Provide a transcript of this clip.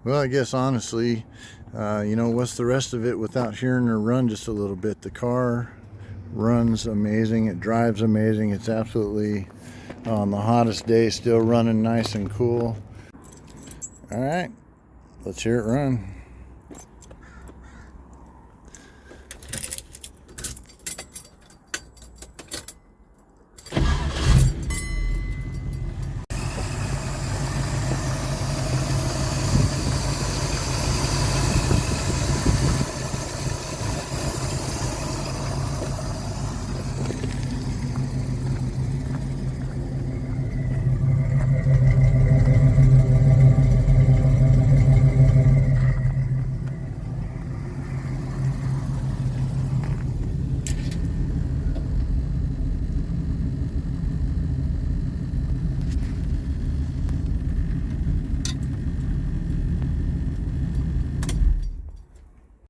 Well, I guess honestly, you know, what's the rest of it without hearing her run just a little bit? The car runs amazing. It drives amazing. It's absolutely, on the hottest day, still running nice and cool. All right, let's hear it run.